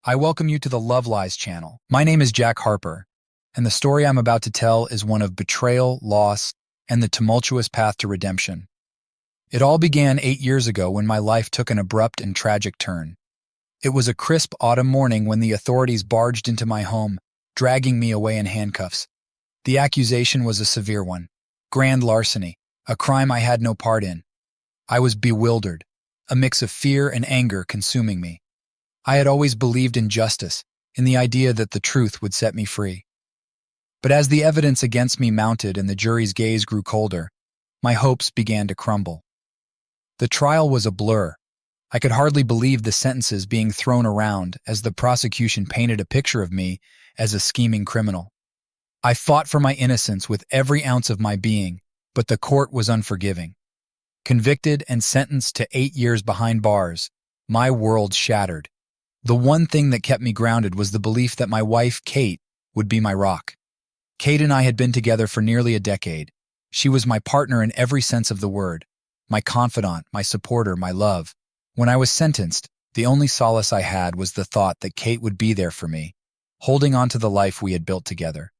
I welcome you to the Love Lies channel. My name is Jack Harper, and the story I'm about to tell is one of betrayal, loss, and the tumultuous path to redemption. It all began 8 years ago when my life took an abrupt and tragic turn. It was a crisp autumn morning when the authorities barged into my home, dragging me away in handcuffs. The accusation was a severe one: grand larceny, a crime I had no part in. I was bewildered, a mix of fear and anger consuming me. I had always believed in justice, in the idea that the truth would set me free. But as the evidence against me mounted and the jury's gaze grew colder, my hopes began to crumble. The trial was a blur. I could hardly believe the sentences being thrown around as the prosecution painted a picture of me as a scheming criminal. I fought for my innocence with every ounce of my being, but the court was unforgiving. Convicted and sentenced to 8 years behind bars, my world shattered. The one thing that kept me grounded was the belief that my wife, Kate, would be my rock. Kate and I had been together for nearly a decade. She was my partner in every sense of the word, my confidant, my supporter, my love. When I was sentenced, the only solace I had was the thought that Kate would be there for me, holding on to the life we had built together.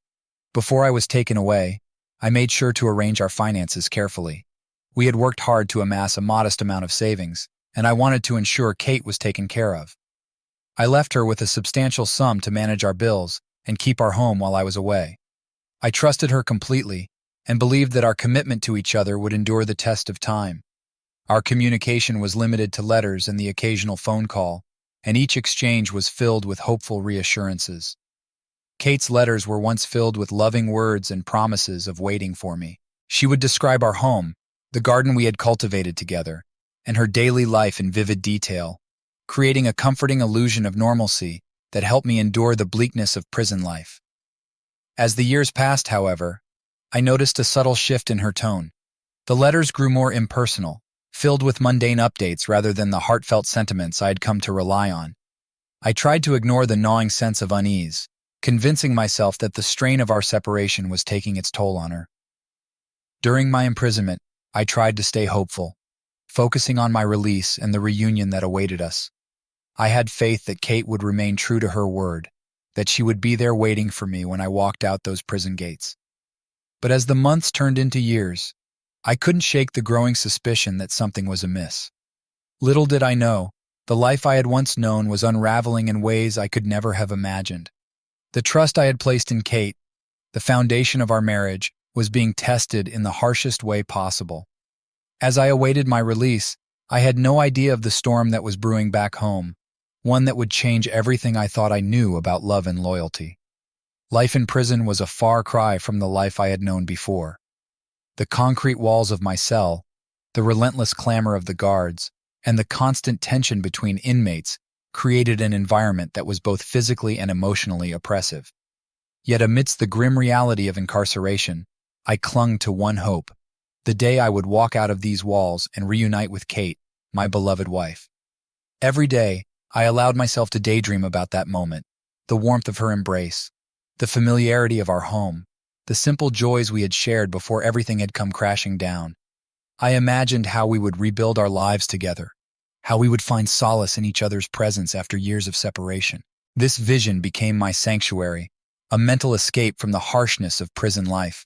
Before I was taken away, I made sure to arrange our finances carefully. We had worked hard to amass a modest amount of savings, and I wanted to ensure Kate was taken care of. I left her with a substantial sum to manage our bills and keep our home while I was away. I trusted her completely and believed that our commitment to each other would endure the test of time. Our communication was limited to letters and the occasional phone call, and each exchange was filled with hopeful reassurances. Kate's letters were once filled with loving words and promises of waiting for me. She would describe our home, the garden we had cultivated together, and her daily life in vivid detail, creating a comforting illusion of normalcy that helped me endure the bleakness of prison life. As the years passed, however, I noticed a subtle shift in her tone. The letters grew more impersonal, filled with mundane updates rather than the heartfelt sentiments I had come to rely on. I tried to ignore the gnawing sense of unease, convincing myself that the strain of our separation was taking its toll on her. During my imprisonment, I tried to stay hopeful, focusing on my release and the reunion that awaited us. I had faith that Kate would remain true to her word, that she would be there waiting for me when I walked out those prison gates. But as the months turned into years, I couldn't shake the growing suspicion that something was amiss. Little did I know, the life I had once known was unraveling in ways I could never have imagined. The trust I had placed in Kate, the foundation of our marriage, was being tested in the harshest way possible. As I awaited my release, I had no idea of the storm that was brewing back home, one that would change everything I thought I knew about love and loyalty. Life in prison was a far cry from the life I had known before. The concrete walls of my cell, the relentless clamor of the guards, and the constant tension between inmates created an environment that was both physically and emotionally oppressive. Yet amidst the grim reality of incarceration, I clung to one hope: the day I would walk out of these walls and reunite with Kate, my beloved wife. Every day, I allowed myself to daydream about that moment, the warmth of her embrace, the familiarity of our home, the simple joys we had shared before everything had come crashing down. I imagined how we would rebuild our lives together, how we would find solace in each other's presence after years of separation. This vision became my sanctuary, a mental escape from the harshness of prison life.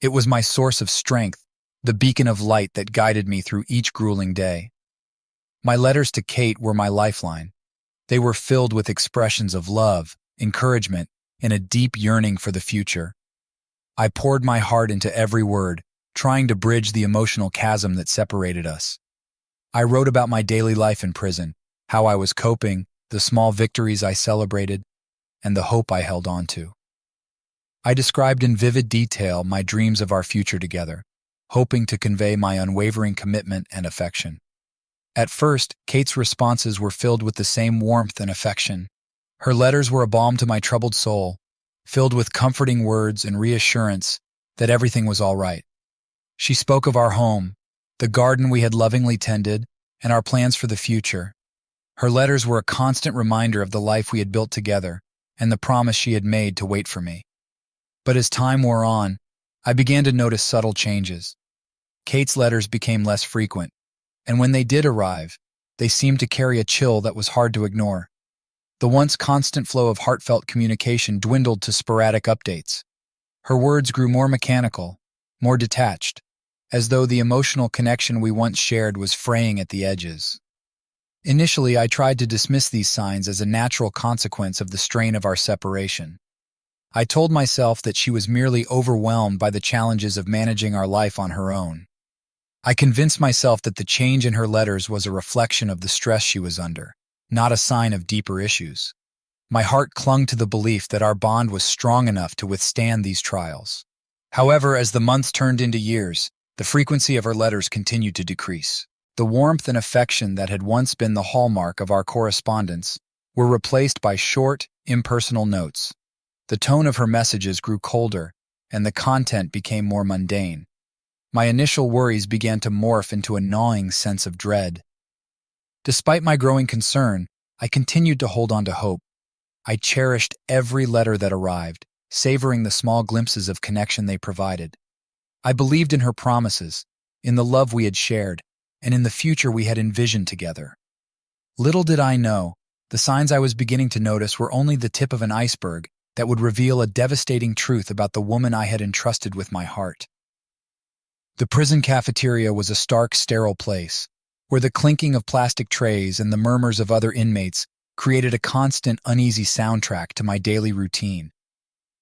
It was my source of strength, the beacon of light that guided me through each grueling day. My letters to Kate were my lifeline. They were filled with expressions of love, encouragement, and a deep yearning for the future. I poured my heart into every word, trying to bridge the emotional chasm that separated us. I wrote about my daily life in prison, how I was coping, the small victories I celebrated, and the hope I held on to. I described in vivid detail my dreams of our future together, hoping to convey my unwavering commitment and affection. At first, Kate's responses were filled with the same warmth and affection. Her letters were a balm to my troubled soul, filled with comforting words and reassurance that everything was all right. She spoke of our home, the garden we had lovingly tended, and our plans for the future. Her letters were a constant reminder of the life we had built together and the promise she had made to wait for me. But as time wore on, I began to notice subtle changes. Kate's letters became less frequent, and when they did arrive, they seemed to carry a chill that was hard to ignore. The once constant flow of heartfelt communication dwindled to sporadic updates. Her words grew more mechanical, more detached, as though the emotional connection we once shared was fraying at the edges. Initially, I tried to dismiss these signs as a natural consequence of the strain of our separation. I told myself that she was merely overwhelmed by the challenges of managing our life on her own. I convinced myself that the change in her letters was a reflection of the stress she was under, not a sign of deeper issues. My heart clung to the belief that our bond was strong enough to withstand these trials. However, as the months turned into years, the frequency of her letters continued to decrease. The warmth and affection that had once been the hallmark of our correspondence were replaced by short, impersonal notes. The tone of her messages grew colder, and the content became more mundane. My initial worries began to morph into a gnawing sense of dread. Despite my growing concern, I continued to hold on to hope. I cherished every letter that arrived, savoring the small glimpses of connection they provided. I believed in her promises, in the love we had shared, and in the future we had envisioned together. Little did I know, the signs I was beginning to notice were only the tip of an iceberg that would reveal a devastating truth about the woman I had entrusted with my heart. The prison cafeteria was a stark, sterile place, where the clinking of plastic trays and the murmurs of other inmates created a constant, uneasy soundtrack to my daily routine.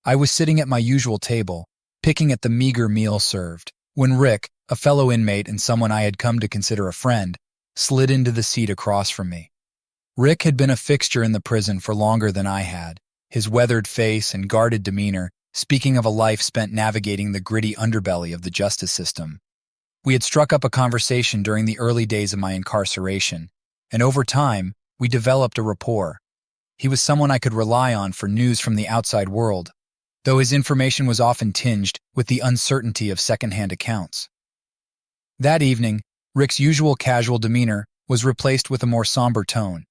I was sitting at my usual table, picking at the meager meal served, when Rick, a fellow inmate and someone I had come to consider a friend, slid into the seat across from me. Rick had been a fixture in the prison for longer than I had, his weathered face and guarded demeanor speaking of a life spent navigating the gritty underbelly of the justice system. We had struck up a conversation during the early days of my incarceration, and over time, we developed a rapport. He was someone I could rely on for news from the outside world, though his information was often tinged with the uncertainty of secondhand accounts. That evening, Rick's usual casual demeanor was replaced with a more somber tone.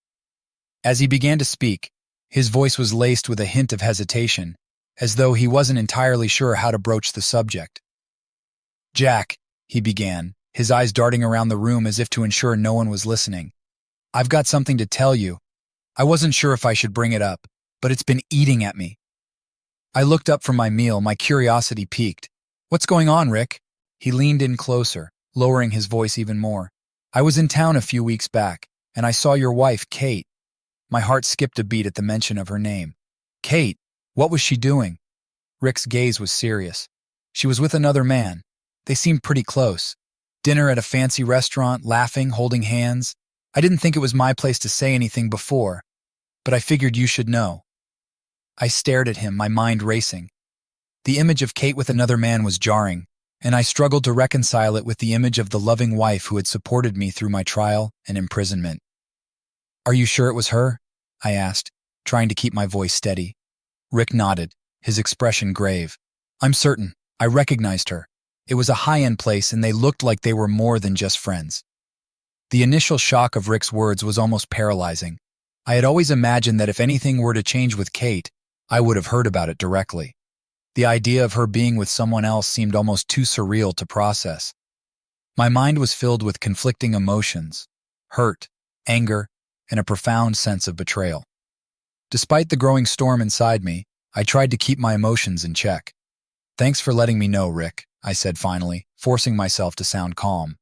As he began to speak, his voice was laced with a hint of hesitation, as though he wasn't entirely sure how to broach the subject. "Jack," he began, his eyes darting around the room as if to ensure no one was listening. "I've got something to tell you. I wasn't sure if I should bring it up, but it's been eating at me." I looked up from my meal, my curiosity piqued. "What's going on, Rick?" He leaned in closer, lowering his voice even more. "I was in town a few weeks back, and I saw your wife, Kate." My heart skipped a beat at the mention of her name. "Kate? What was she doing?" Rick's gaze was serious. "She was with another man. They seemed pretty close. Dinner at a fancy restaurant, laughing, holding hands. I didn't think it was my place to say anything before, but I figured you should know." I stared at him, my mind racing. The image of Kate with another man was jarring, and I struggled to reconcile it with the image of the loving wife who had supported me through my trial and imprisonment. "Are you sure it was her?" I asked, trying to keep my voice steady. Rick nodded, his expression grave. "I'm certain. I recognized her. It was a high-end place, and they looked like they were more than just friends." The initial shock of Rick's words was almost paralyzing. I had always imagined that if anything were to change with Kate, I would have heard about it directly. The idea of her being with someone else seemed almost too surreal to process. My mind was filled with conflicting emotions: hurt, anger, and a profound sense of betrayal. Despite the growing storm inside me, I tried to keep my emotions in check. "Thanks for letting me know, Rick," I said finally, forcing myself to sound calm.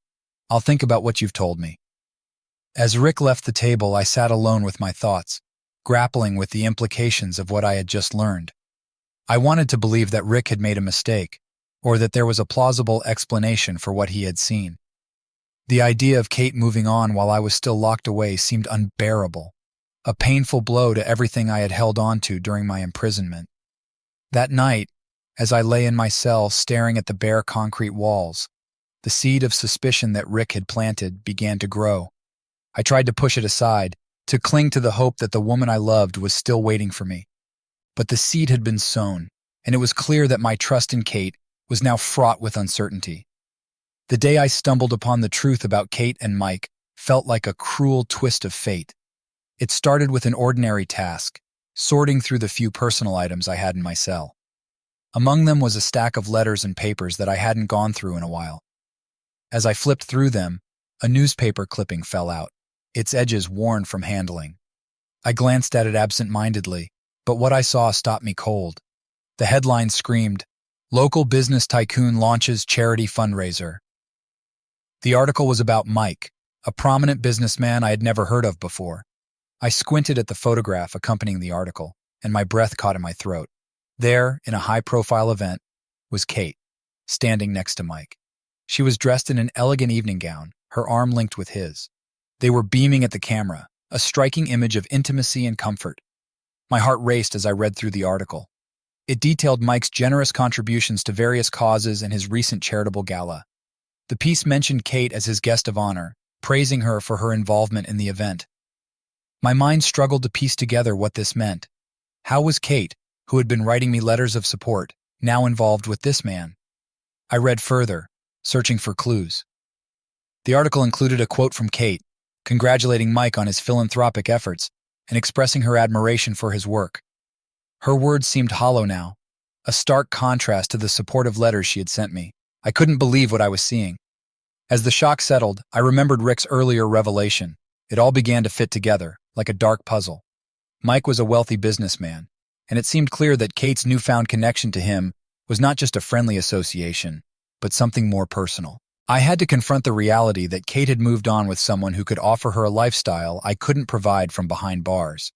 "I'll think about what you've told me." As Rick left the table, I sat alone with my thoughts, grappling with the implications of what I had just learned. I wanted to believe that Rick had made a mistake, or that there was a plausible explanation for what he had seen. The idea of Kate moving on while I was still locked away seemed unbearable, a painful blow to everything I had held on to during my imprisonment. That night, as I lay in my cell staring at the bare concrete walls, the seed of suspicion that Rick had planted began to grow. I tried to push it aside, to cling to the hope that the woman I loved was still waiting for me. But the seed had been sown, and it was clear that my trust in Kate was now fraught with uncertainty. The day I stumbled upon the truth about Kate and Mike felt like a cruel twist of fate. It started with an ordinary task, sorting through the few personal items I had in my cell. Among them was a stack of letters and papers that I hadn't gone through in a while. As I flipped through them, a newspaper clipping fell out, its edges worn from handling. I glanced at it absent-mindedly, but what I saw stopped me cold. The headline screamed, "Local business tycoon launches charity fundraiser." The article was about Mike, a prominent businessman I had never heard of before. I squinted at the photograph accompanying the article, and my breath caught in my throat. There, in a high-profile event, was Kate, standing next to Mike. She was dressed in an elegant evening gown, her arm linked with his. They were beaming at the camera, a striking image of intimacy and comfort. My heart raced as I read through the article. It detailed Mike's generous contributions to various causes and his recent charitable gala. The piece mentioned Kate as his guest of honor, praising her for her involvement in the event. My mind struggled to piece together what this meant. How was Kate, who had been writing me letters of support, now involved with this man? I read further, searching for clues. The article included a quote from Kate, congratulating Mike on his philanthropic efforts and expressing her admiration for his work. Her words seemed hollow now, a stark contrast to the supportive letters she had sent me. I couldn't believe what I was seeing. As the shock settled, I remembered Rick's earlier revelation. It all began to fit together, like a dark puzzle. Mike was a wealthy businessman, and it seemed clear that Kate's newfound connection to him was not just a friendly association, but something more personal. I had to confront the reality that Kate had moved on with someone who could offer her a lifestyle I couldn't provide from behind bars.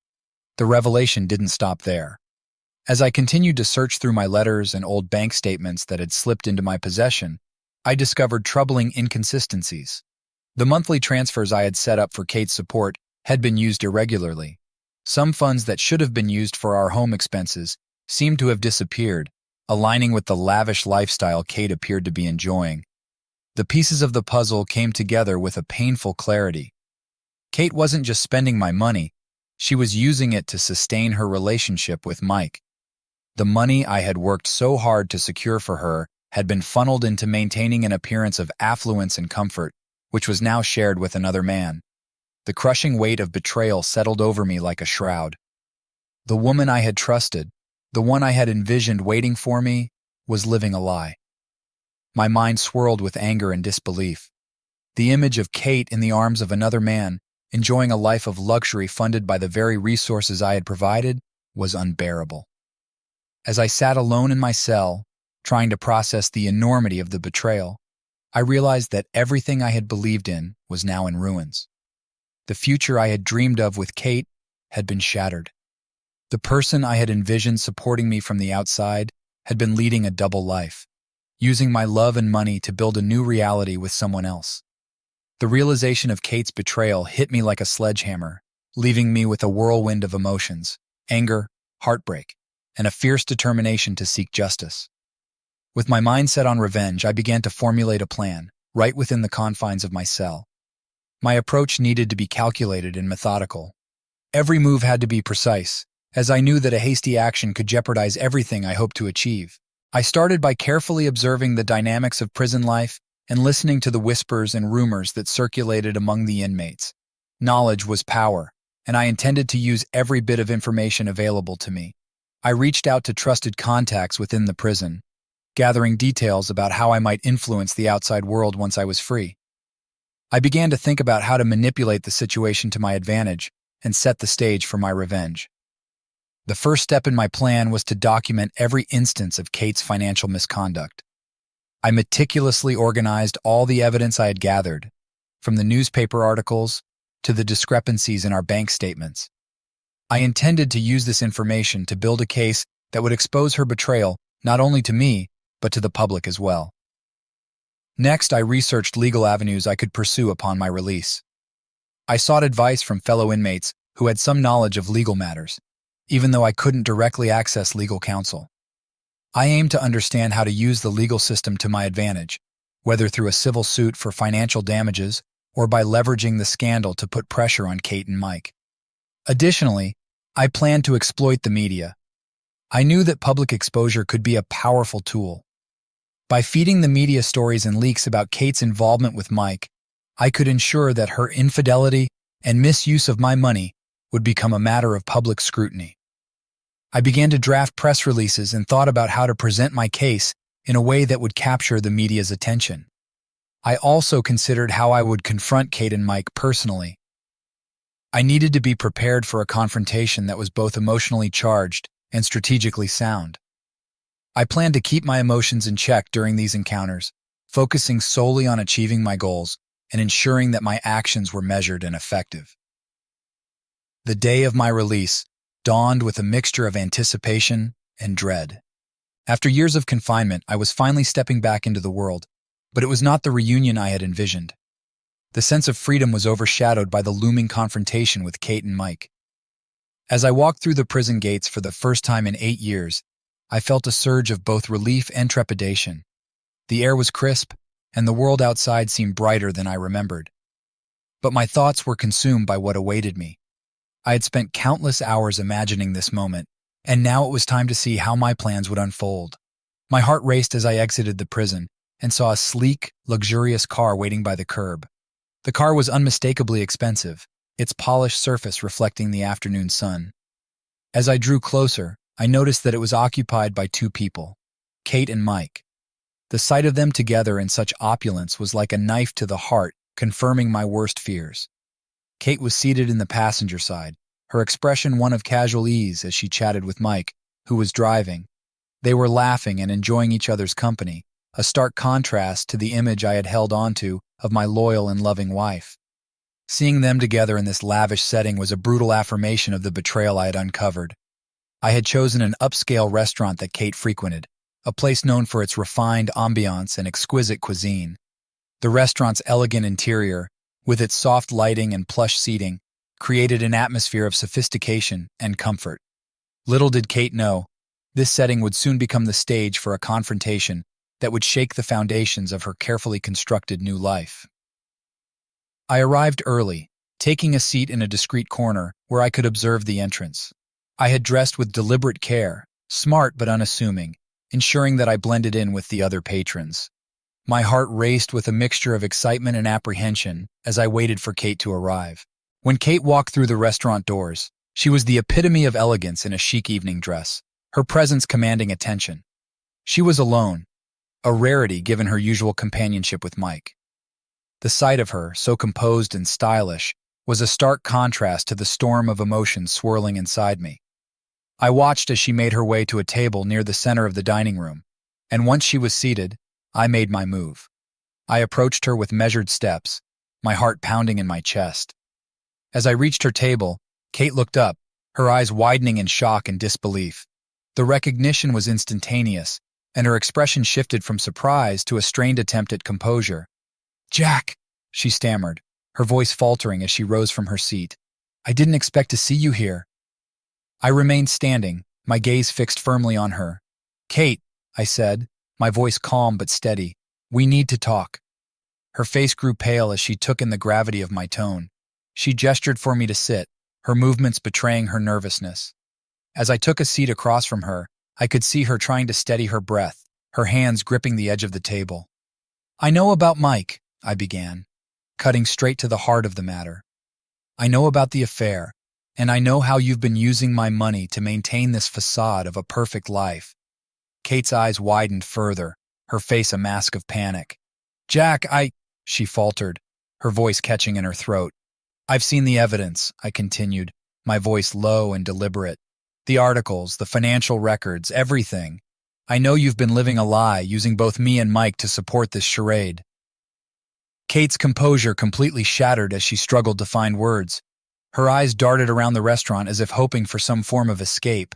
The revelation didn't stop there. As I continued to search through my letters and old bank statements that had slipped into my possession, I discovered troubling inconsistencies. The monthly transfers I had set up for Kate's support had been used irregularly. Some funds that should have been used for our home expenses seemed to have disappeared, aligning with the lavish lifestyle Kate appeared to be enjoying. The pieces of the puzzle came together with a painful clarity. Kate wasn't just spending my money, she was using it to sustain her relationship with Mike. The money I had worked so hard to secure for her had been funneled into maintaining an appearance of affluence and comfort, which was now shared with another man. The crushing weight of betrayal settled over me like a shroud. The woman I had trusted, the one I had envisioned waiting for me, was living a lie. My mind swirled with anger and disbelief. The image of Kate in the arms of another man, enjoying a life of luxury funded by the very resources I had provided, was unbearable. As I sat alone in my cell, trying to process the enormity of the betrayal, I realized that everything I had believed in was now in ruins. The future I had dreamed of with Kate had been shattered. The person I had envisioned supporting me from the outside had been leading a double life, using my love and money to build a new reality with someone else. The realization of Kate's betrayal hit me like a sledgehammer, leaving me with a whirlwind of emotions, anger, heartbreak, and a fierce determination to seek justice. With my mind set on revenge, I began to formulate a plan, right within the confines of my cell. My approach needed to be calculated and methodical. Every move had to be precise, as I knew that a hasty action could jeopardize everything I hoped to achieve. I started by carefully observing the dynamics of prison life and listening to the whispers and rumors that circulated among the inmates. Knowledge was power, and I intended to use every bit of information available to me. I reached out to trusted contacts within the prison, gathering details about how I might influence the outside world once I was free. I began to think about how to manipulate the situation to my advantage and set the stage for my revenge. The first step in my plan was to document every instance of Kate's financial misconduct. I meticulously organized all the evidence I had gathered, from the newspaper articles to the discrepancies in our bank statements. I intended to use this information to build a case that would expose her betrayal not only to me, but to the public as well. Next, I researched legal avenues I could pursue upon my release. I sought advice from fellow inmates who had some knowledge of legal matters, even though I couldn't directly access legal counsel. I aimed to understand how to use the legal system to my advantage, whether through a civil suit for financial damages or by leveraging the scandal to put pressure on Kate and Mike. Additionally, I planned to exploit the media. I knew that public exposure could be a powerful tool. By feeding the media stories and leaks about Kate's involvement with Mike, I could ensure that her infidelity and misuse of my money would become a matter of public scrutiny. I began to draft press releases and thought about how to present my case in a way that would capture the media's attention. I also considered how I would confront Kate and Mike personally. I needed to be prepared for a confrontation that was both emotionally charged and strategically sound. I planned to keep my emotions in check during these encounters, focusing solely on achieving my goals and ensuring that my actions were measured and effective. The day of my release dawned with a mixture of anticipation and dread. After years of confinement, I was finally stepping back into the world, but it was not the reunion I had envisioned. The sense of freedom was overshadowed by the looming confrontation with Kate and Mike. As I walked through the prison gates for the first time in 8 years, I felt a surge of both relief and trepidation. The air was crisp, and the world outside seemed brighter than I remembered. But my thoughts were consumed by what awaited me. I had spent countless hours imagining this moment, and now it was time to see how my plans would unfold. My heart raced as I exited the prison and saw a sleek, luxurious car waiting by the curb. The car was unmistakably expensive, its polished surface reflecting the afternoon sun. As I drew closer, I noticed that it was occupied by 2 people, Kate and Mike. The sight of them together in such opulence was like a knife to the heart, confirming my worst fears. Kate was seated in the passenger side, her expression one of casual ease as she chatted with Mike, who was driving. They were laughing and enjoying each other's company, a stark contrast to the image I had held onto of my loyal and loving wife. Seeing them together in this lavish setting was a brutal affirmation of the betrayal I had uncovered. I had chosen an upscale restaurant that Kate frequented, a place known for its refined ambiance and exquisite cuisine. The restaurant's elegant interior, with its soft lighting and plush seating, created an atmosphere of sophistication and comfort. Little did Kate know, this setting would soon become the stage for a confrontation that would shake the foundations of her carefully constructed new life. I arrived early, taking a seat in a discreet corner where I could observe the entrance. I had dressed with deliberate care, smart but unassuming, ensuring that I blended in with the other patrons. My heart raced with a mixture of excitement and apprehension as I waited for Kate to arrive. When Kate walked through the restaurant doors, she was the epitome of elegance in a chic evening dress, her presence commanding attention. She was alone, a rarity given her usual companionship with Mike. The sight of her, so composed and stylish, was a stark contrast to the storm of emotions swirling inside me. I watched as she made her way to a table near the center of the dining room, and once she was seated, I made my move. I approached her with measured steps, my heart pounding in my chest. As I reached her table, Kate looked up, her eyes widening in shock and disbelief. The recognition was instantaneous, and her expression shifted from surprise to a strained attempt at composure. "Jack," she stammered, her voice faltering as she rose from her seat. "I didn't expect to see you here." I remained standing, my gaze fixed firmly on her. "Kate," I said, my voice calm but steady, "we need to talk." Her face grew pale as she took in the gravity of my tone. She gestured for me to sit, her movements betraying her nervousness. As I took a seat across from her, I could see her trying to steady her breath, her hands gripping the edge of the table. "I know about Mike," I began, cutting straight to the heart of the matter. "I know about the affair, and I know how you've been using my money to maintain this facade of a perfect life." Kate's eyes widened further, her face a mask of panic. "Jack, she faltered, her voice catching in her throat. "I've seen the evidence," I continued, my voice low and deliberate. "The articles, the financial records, everything. I know you've been living a lie, using both me and Mike to support this charade." Kate's composure completely shattered as she struggled to find words. Her eyes darted around the restaurant as if hoping for some form of escape.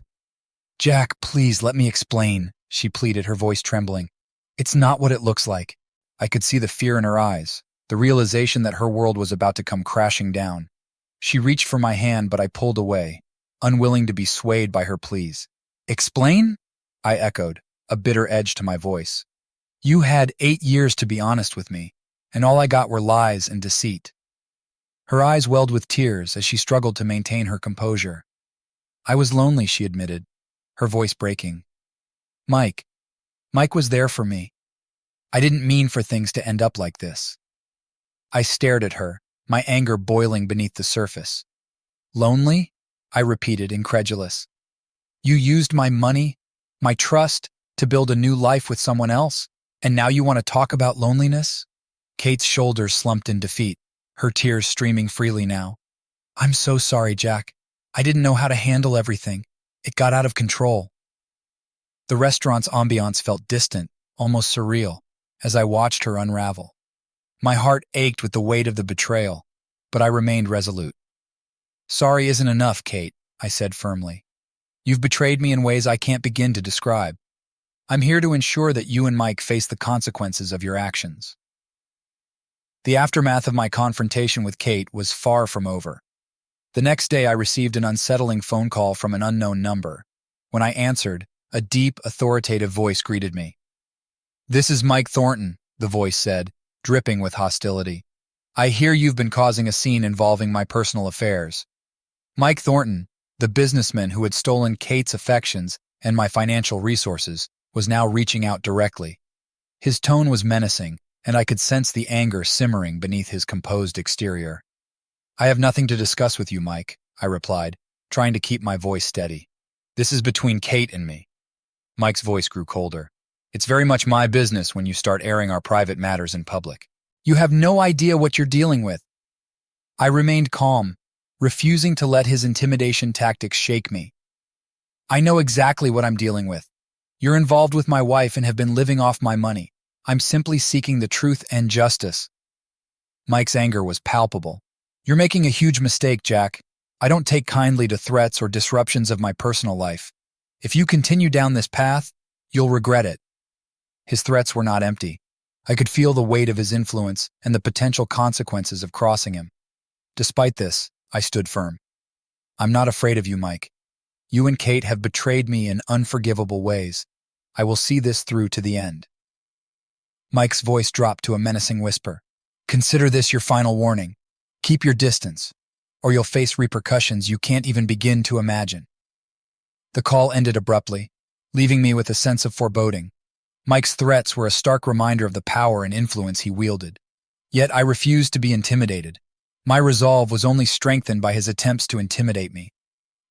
"Jack, please let me explain," she pleaded, her voice trembling. "It's not what it looks like." I could see the fear in her eyes, the realization that her world was about to come crashing down. She reached for my hand, but I pulled away, unwilling to be swayed by her pleas. "Explain?" I echoed, a bitter edge to my voice. "You had 8 years to be honest with me, and all I got were lies and deceit." Her eyes welled with tears as she struggled to maintain her composure. "I was lonely," she admitted, her voice breaking. Mike was there for me. I didn't mean for things to end up like this." I stared at her, my anger boiling beneath the surface. "Lonely?" I repeated, incredulous. "You used my money, my trust, to build a new life with someone else, and now you want to talk about loneliness?" Kate's shoulders slumped in defeat, her tears streaming freely now. I'm so sorry, Jack. I didn't know how to handle everything. It got out of control. The restaurant's ambiance felt distant, almost surreal, as I watched her unravel. My heart ached with the weight of the betrayal, but I remained resolute. Sorry isn't enough, Kate, I said firmly. You've betrayed me in ways I can't begin to describe. I'm here to ensure that you and Mike face the consequences of your actions. The aftermath of my confrontation with Kate was far from over. The next day, I received an unsettling phone call from an unknown number. When I answered, a deep, authoritative voice greeted me. "This is Mike Thornton," the voice said, dripping with hostility. "I hear you've been causing a scene involving my personal affairs." Mike Thornton, the businessman who had stolen Kate's affections and my financial resources, was now reaching out directly. His tone was menacing, and I could sense the anger simmering beneath his composed exterior. "I have nothing to discuss with you, Mike," I replied, trying to keep my voice steady. "This is between Kate and me." Mike's voice grew colder. "It's very much my business when you start airing our private matters in public. You have no idea what you're dealing with." I remained calm, refusing to let his intimidation tactics shake me. "I know exactly what I'm dealing with. You're involved with my wife and have been living off my money. I'm simply seeking the truth and justice." Mike's anger was palpable. "You're making a huge mistake, Jack. I don't take kindly to threats or disruptions of my personal life. If you continue down this path, you'll regret it." His threats were not empty. I could feel the weight of his influence and the potential consequences of crossing him. Despite this, I stood firm. "I'm not afraid of you, Mike. You and Kate have betrayed me in unforgivable ways. I will see this through to the end." Mike's voice dropped to a menacing whisper. "Consider this your final warning. Keep your distance, or you'll face repercussions you can't even begin to imagine." The call ended abruptly, leaving me with a sense of foreboding. Mike's threats were a stark reminder of the power and influence he wielded. Yet I refused to be intimidated. My resolve was only strengthened by his attempts to intimidate me.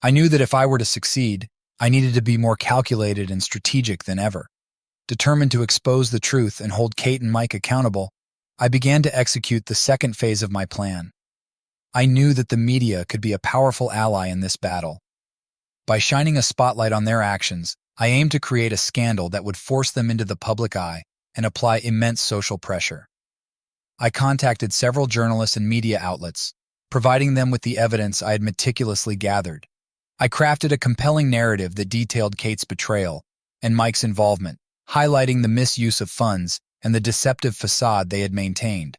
I knew that if I were to succeed, I needed to be more calculated and strategic than ever. Determined to expose the truth and hold Kate and Mike accountable, I began to execute the second phase of my plan. I knew that the media could be a powerful ally in this battle. By shining a spotlight on their actions, I aimed to create a scandal that would force them into the public eye and apply immense social pressure. I contacted several journalists and media outlets, providing them with the evidence I had meticulously gathered. I crafted a compelling narrative that detailed Kate's betrayal and Mike's involvement, highlighting the misuse of funds and the deceptive facade they had maintained.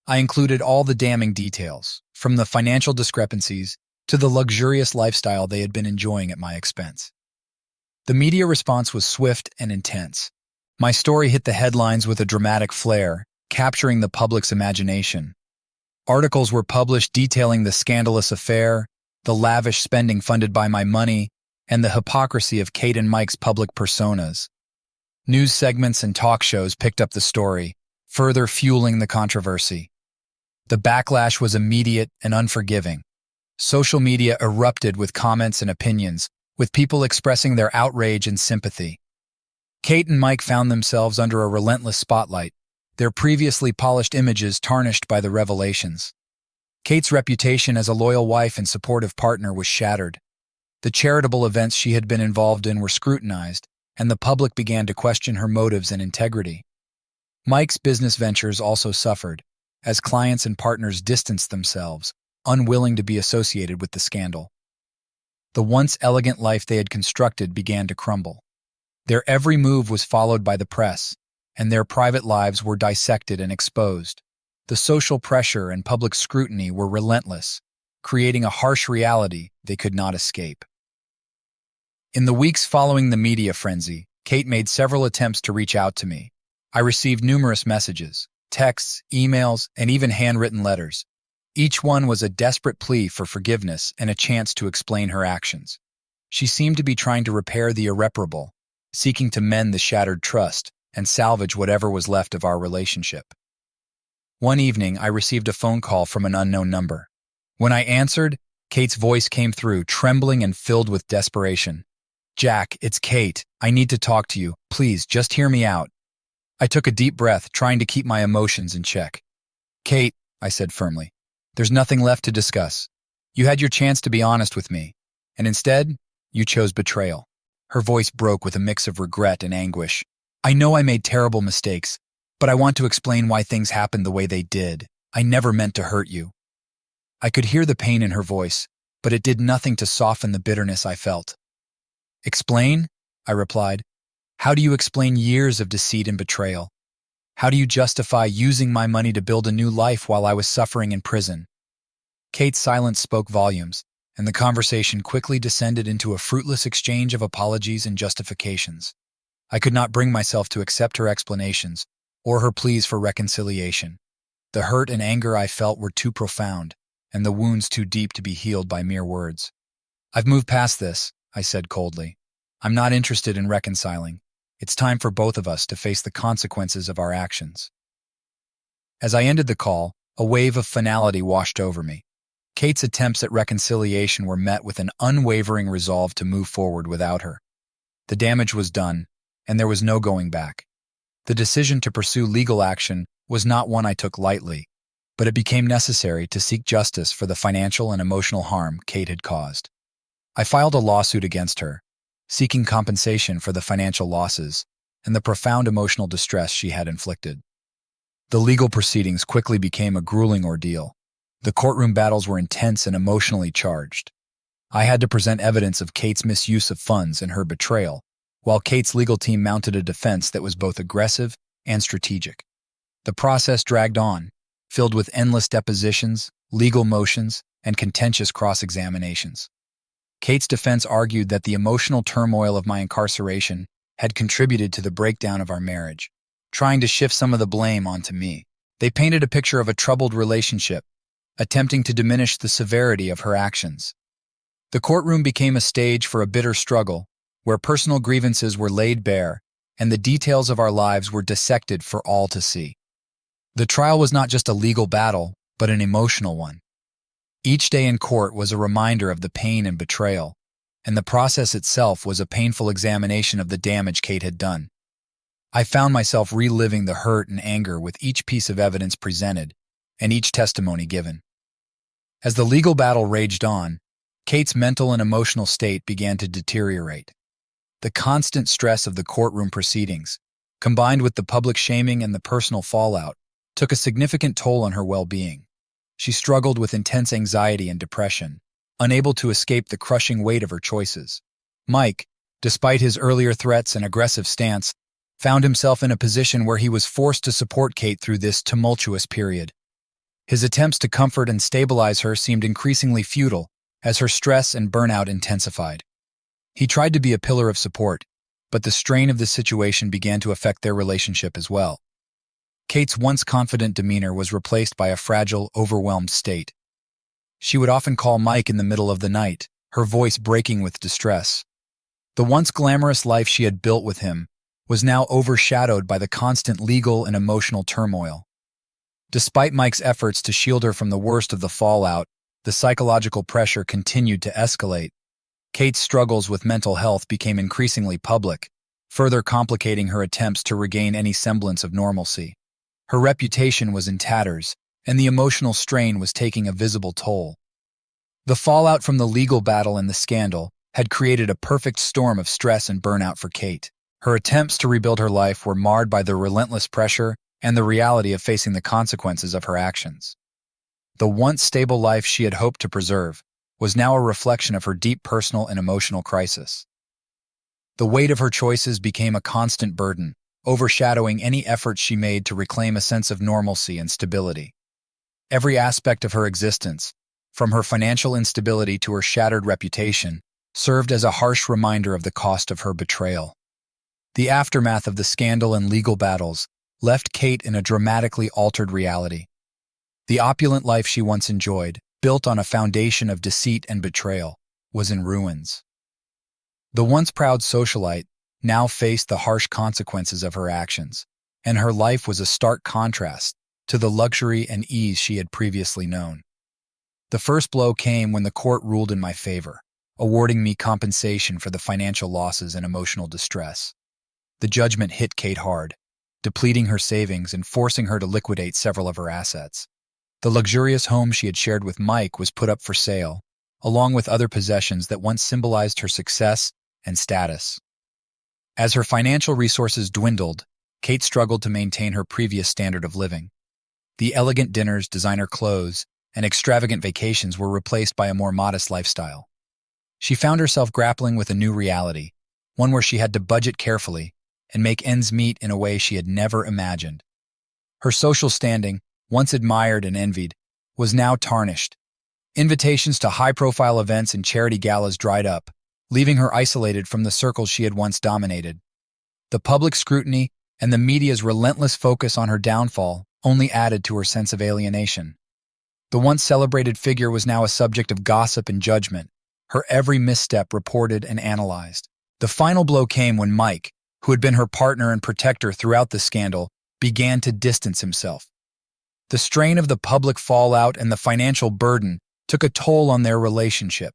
I included all the damning details, from the financial discrepancies to the luxurious lifestyle they had been enjoying at my expense. The media response was swift and intense. My story hit the headlines with a dramatic flair, capturing the public's imagination. Articles were published detailing the scandalous affair, the lavish spending funded by my money, and the hypocrisy of Kate and Mike's public personas. News segments and talk shows picked up the story, further fueling the controversy. The backlash was immediate and unforgiving. Social media erupted with comments and opinions, with people expressing their outrage and sympathy. Kate and Mike found themselves under a relentless spotlight, their previously polished images tarnished by the revelations. Kate's reputation as a loyal wife and supportive partner was shattered. The charitable events she had been involved in were scrutinized, and the public began to question her motives and integrity. Mike's business ventures also suffered, as clients and partners distanced themselves, unwilling to be associated with the scandal. The once elegant life they had constructed began to crumble. Their every move was followed by the press, and their private lives were dissected and exposed. The social pressure and public scrutiny were relentless, creating a harsh reality they could not escape. In the weeks following the media frenzy, Kate made several attempts to reach out to me. I received numerous messages, texts, emails, and even handwritten letters. Each one was a desperate plea for forgiveness and a chance to explain her actions. She seemed to be trying to repair the irreparable, seeking to mend the shattered trust and salvage whatever was left of our relationship. One evening, I received a phone call from an unknown number. When I answered, Kate's voice came through, trembling and filled with desperation. "Jack, it's Kate. I need to talk to you. Please, just hear me out." I took a deep breath, trying to keep my emotions in check. "Kate," I said firmly, "there's nothing left to discuss. You had your chance to be honest with me, and instead, you chose betrayal. Her voice broke with a mix of regret and anguish. I know I made terrible mistakes, but I want to explain why things happened the way they did. I never meant to hurt you. I could hear the pain in her voice, but it did nothing to soften the bitterness I felt. Explain? I replied. How do you explain years of deceit and betrayal? How do you justify using my money to build a new life while I was suffering in prison? Kate's silence spoke volumes, and the conversation quickly descended into a fruitless exchange of apologies and justifications. I could not bring myself to accept her explanations or her pleas for reconciliation. The hurt and anger I felt were too profound, and the wounds too deep to be healed by mere words. I've moved past this, I said coldly. I'm not interested in reconciling. It's time for both of us to face the consequences of our actions. As I ended the call, a wave of finality washed over me. Kate's attempts at reconciliation were met with an unwavering resolve to move forward without her. The damage was done, and there was no going back. The decision to pursue legal action was not one I took lightly, but it became necessary to seek justice for the financial and emotional harm Kate had caused. I filed a lawsuit against her, seeking compensation for the financial losses and the profound emotional distress she had inflicted. The legal proceedings quickly became a grueling ordeal. The courtroom battles were intense and emotionally charged. I had to present evidence of Kate's misuse of funds and her betrayal, while Kate's legal team mounted a defense that was both aggressive and strategic. The process dragged on, filled with endless depositions, legal motions, and contentious cross-examinations. Kate's defense argued that the emotional turmoil of my incarceration had contributed to the breakdown of our marriage, trying to shift some of the blame onto me. They painted a picture of a troubled relationship, attempting to diminish the severity of her actions. The courtroom became a stage for a bitter struggle, where personal grievances were laid bare and the details of our lives were dissected for all to see. The trial was not just a legal battle, but an emotional one. Each day in court was a reminder of the pain and betrayal, and the process itself was a painful examination of the damage Kate had done. I found myself reliving the hurt and anger with each piece of evidence presented and each testimony given. As the legal battle raged on, Kate's mental and emotional state began to deteriorate. The constant stress of the courtroom proceedings, combined with the public shaming and the personal fallout, took a significant toll on her well-being. She struggled with intense anxiety and depression, unable to escape the crushing weight of her choices. Mike, despite his earlier threats and aggressive stance, found himself in a position where he was forced to support Kate through this tumultuous period. His attempts to comfort and stabilize her seemed increasingly futile as her stress and burnout intensified. He tried to be a pillar of support, but the strain of the situation began to affect their relationship as well. Kate's once confident demeanor was replaced by a fragile, overwhelmed state. She would often call Mike in the middle of the night, her voice breaking with distress. The once glamorous life she had built with him was now overshadowed by the constant legal and emotional turmoil. Despite Mike's efforts to shield her from the worst of the fallout, the psychological pressure continued to escalate. Kate's struggles with mental health became increasingly public, further complicating her attempts to regain any semblance of normalcy. Her reputation was in tatters, and the emotional strain was taking a visible toll. The fallout from the legal battle and the scandal had created a perfect storm of stress and burnout for Kate. Her attempts to rebuild her life were marred by the relentless pressure and the reality of facing the consequences of her actions. The once stable life she had hoped to preserve was now a reflection of her deep personal and emotional crisis. The weight of her choices became a constant burden, overshadowing any efforts she made to reclaim a sense of normalcy and stability. Every aspect of her existence, from her financial instability to her shattered reputation, served as a harsh reminder of the cost of her betrayal. The aftermath of the scandal and legal battles left Kate in a dramatically altered reality. The opulent life she once enjoyed, built on a foundation of deceit and betrayal, was in ruins. The once proud socialite now faced the harsh consequences of her actions, and her life was a stark contrast to the luxury and ease she had previously known. The first blow came when the court ruled in my favor, awarding me compensation for the financial losses and emotional distress. The judgment hit Kate hard, depleting her savings and forcing her to liquidate several of her assets. The luxurious home she had shared with Mike was put up for sale, along with other possessions that once symbolized her success and status. As her financial resources dwindled, Kate struggled to maintain her previous standard of living. The elegant dinners, designer clothes, and extravagant vacations were replaced by a more modest lifestyle. She found herself grappling with a new reality, one where she had to budget carefully and make ends meet in a way she had never imagined. Her social standing, once admired and envied, was now tarnished. Invitations to high-profile events and charity galas dried up, leaving her isolated from the circles she had once dominated. The public scrutiny and the media's relentless focus on her downfall only added to her sense of alienation. The once celebrated figure was now a subject of gossip and judgment, her every misstep reported and analyzed. The final blow came when Mike, who had been her partner and protector throughout the scandal, began to distance himself. The strain of the public fallout and the financial burden took a toll on their relationship.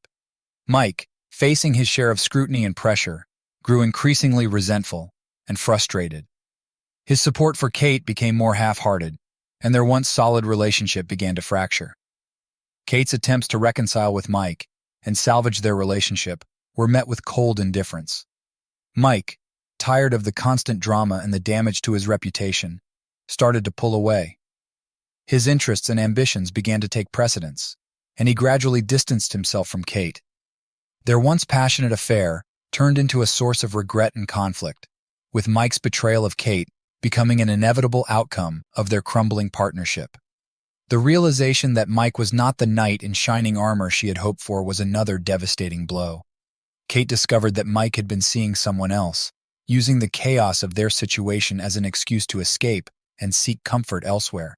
Mike, facing his share of scrutiny and pressure, grew increasingly resentful and frustrated. His support for Kate became more half-hearted, and their once solid relationship began to fracture. Kate's attempts to reconcile with Mike and salvage their relationship were met with cold indifference. Mike, tired of the constant drama and the damage to his reputation, started to pull away. His interests and ambitions began to take precedence, and he gradually distanced himself from Kate. Their once passionate affair turned into a source of regret and conflict, with Mike's betrayal of Kate becoming an inevitable outcome of their crumbling partnership. The realization that Mike was not the knight in shining armor she had hoped for was another devastating blow. Kate discovered that Mike had been seeing someone else, using the chaos of their situation as an excuse to escape and seek comfort elsewhere.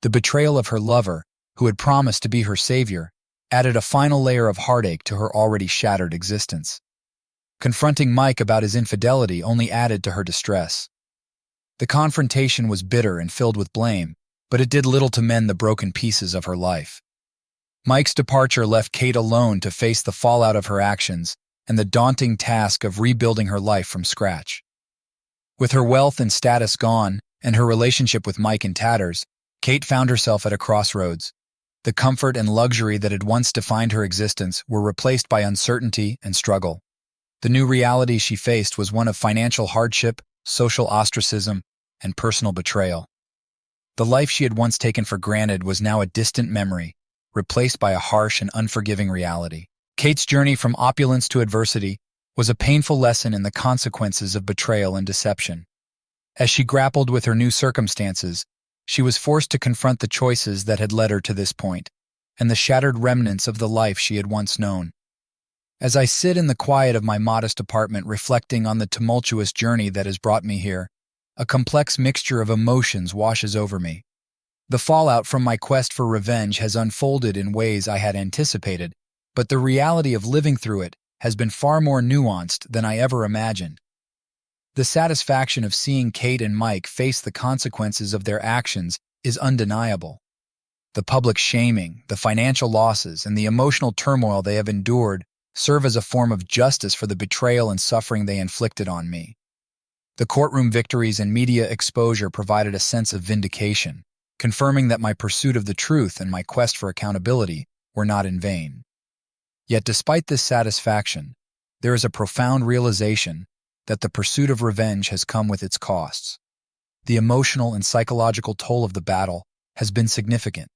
The betrayal of her lover, who had promised to be her savior, added a final layer of heartache to her already shattered existence. Confronting Mike about his infidelity only added to her distress. The confrontation was bitter and filled with blame, but it did little to mend the broken pieces of her life. Mike's departure left Kate alone to face the fallout of her actions and the daunting task of rebuilding her life from scratch. With her wealth and status gone and her relationship with Mike in tatters, Kate found herself at a crossroads. The comfort and luxury that had once defined her existence were replaced by uncertainty and struggle. The new reality she faced was one of financial hardship, social ostracism, and personal betrayal. The life she had once taken for granted was now a distant memory, replaced by a harsh and unforgiving reality. Kate's journey from opulence to adversity was a painful lesson in the consequences of betrayal and deception. As she grappled with her new circumstances, she was forced to confront the choices that had led her to this point, and the shattered remnants of the life she had once known. As I sit in the quiet of my modest apartment reflecting on the tumultuous journey that has brought me here, a complex mixture of emotions washes over me. The fallout from my quest for revenge has unfolded in ways I had anticipated, but the reality of living through it has been far more nuanced than I ever imagined. The satisfaction of seeing Kate and Mike face the consequences of their actions is undeniable. The public shaming, the financial losses, and the emotional turmoil they have endured serve as a form of justice for the betrayal and suffering they inflicted on me. The courtroom victories and media exposure provided a sense of vindication, confirming that my pursuit of the truth and my quest for accountability were not in vain. Yet despite this satisfaction, there is a profound realization that the pursuit of revenge has come with its costs. The emotional and psychological toll of the battle has been significant.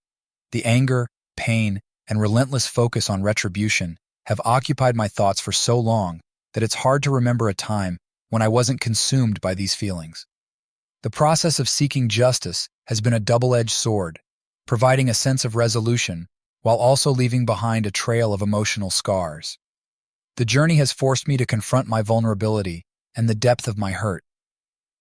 The anger, pain, and relentless focus on retribution have occupied my thoughts for so long that it's hard to remember a time when I wasn't consumed by these feelings. The process of seeking justice has been a double-edged sword, providing a sense of resolution while also leaving behind a trail of emotional scars. The journey has forced me to confront my vulnerability and the depth of my hurt.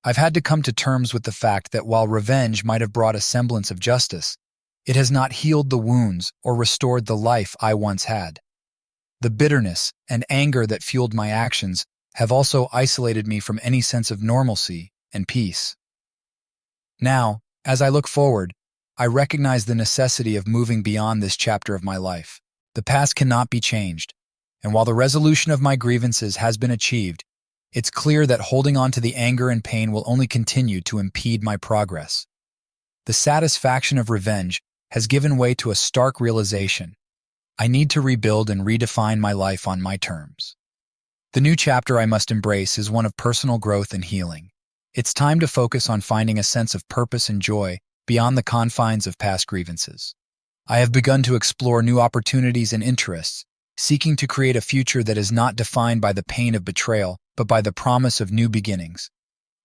I've had to come to terms with the fact that while revenge might have brought a semblance of justice, it has not healed the wounds or restored the life I once had. The bitterness and anger that fueled my actions have also isolated me from any sense of normalcy and peace. Now, as I look forward, I recognize the necessity of moving beyond this chapter of my life. The past cannot be changed, and while the resolution of my grievances has been achieved, it's clear that holding on to the anger and pain will only continue to impede my progress. The satisfaction of revenge has given way to a stark realization. I need to rebuild and redefine my life on my terms. The new chapter I must embrace is one of personal growth and healing. It's time to focus on finding a sense of purpose and joy beyond the confines of past grievances. I have begun to explore new opportunities and interests, seeking to create a future that is not defined by the pain of betrayal, but by the promise of new beginnings.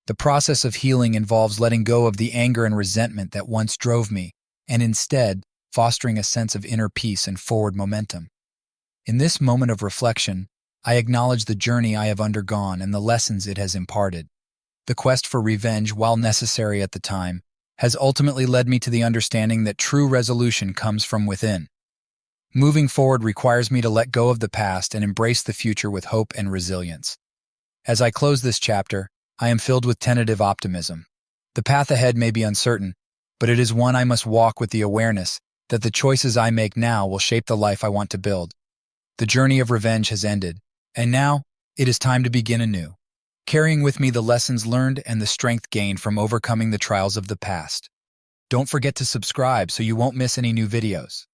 The process of healing involves letting go of the anger and resentment that once drove me, and instead, fostering a sense of inner peace and forward momentum. In this moment of reflection, I acknowledge the journey I have undergone and the lessons it has imparted. The quest for revenge, while necessary at the time, has ultimately led me to the understanding that true resolution comes from within. Moving forward requires me to let go of the past and embrace the future with hope and resilience. As I close this chapter, I am filled with tentative optimism. The path ahead may be uncertain, but it is one I must walk with the awareness that the choices I make now will shape the life I want to build. The journey of revenge has ended, and now it is time to begin anew, carrying with me the lessons learned and the strength gained from overcoming the trials of the past. Don't forget to subscribe so you won't miss any new videos.